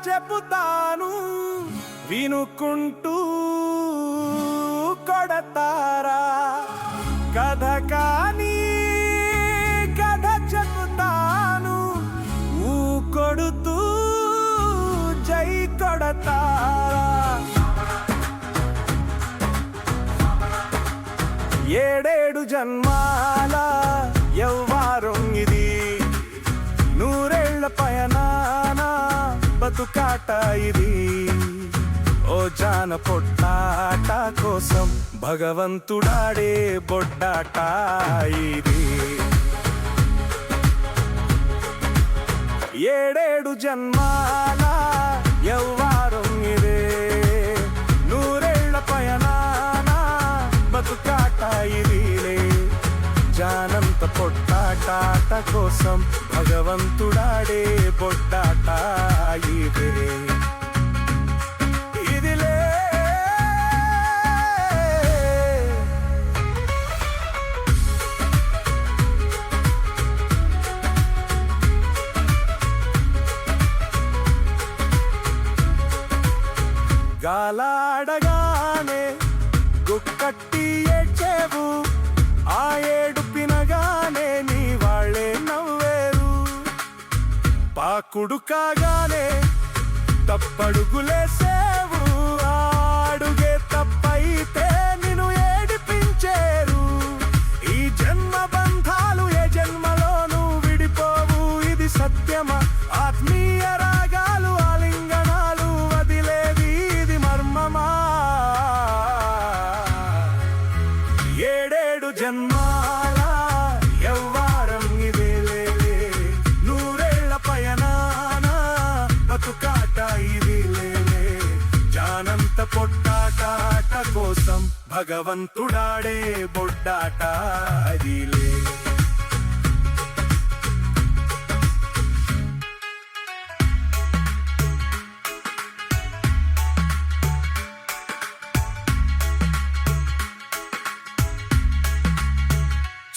చెబుతాను వినుకుంటూ కొడతారా కథ కానీ కథ చెబుతాను కొడుతూ జై కొడతారా ఏడేడు జన్మాల యవ్వారం ఇది నూరేళ్ల పయనాన బతుకాట ఇది ఓ జాన పొట్టాట కోసం భగవంతుడాడే బొడ్డాట ఇది ఏడేడు జన్మాల యవ్వారం ఇదే నూరేళ్ల పయనాన బతుకాట ఇదిలే జానంత పొట్టాట కోసం భగవంతుడాడే బొడ్డాట ఇదే ఇదిలే గాలాడగానే గుక్కట్టి ఏడ్చేవు ఆ ఏడుపినగానే నీ వాళ్ళే నవ్వేరు పాకుడు కాగానే తప్పడుగులేసేవు ఆడుగే తప్పైతే నిన్ను ఏడిపించేరు ఈ జన్మ బంధాలు ఏ జన్మలోనూ విడిపోవు ఇది సత్యమా ఆత్మీయ రాగాలు ఆలింగనాలు వదిలేది ఇది మర్మమా ఏడేడు జన్మాల యవ్వారం ఇదేలే నూరేళ్ల పయనాన బతుకాట ఇదిలే జానంత పొట్టాట కోసం భగవంతుడాడే బొడ్డాట అదిలే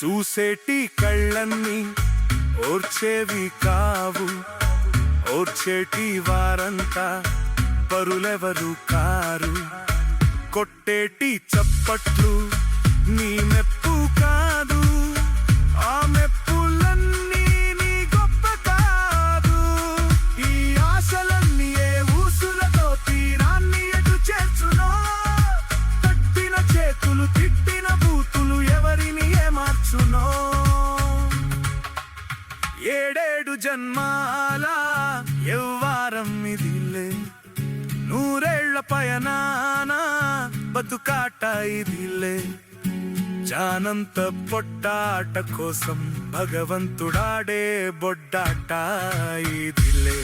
చూసేటి కళ్ళన్నీ ఓర్చేవి కావు ఓర్చేటి వారంతా పరులెవరు కారు కొట్టేటి చప్పట్లు నీ మెప్పు కాదు ఆ మెప్పులన్నీ నీ గొప్ప కాదు ఈ ఆశలన్నీ ఏ ఊసులతో తీరాన్ని ఎటు చేర్చునో తట్టిన చేతులు తిట్టిన బూతులు ఎవరిని మార్చునో ఏడేడు జన్మాల యవ్వారం ఇదిలే నూరేళ్ల పయనాన బతుకాట ఇదిలే జానంత పొట్టాట కోసం భగవంతుడాడే బొడ్డాట ఇదిలే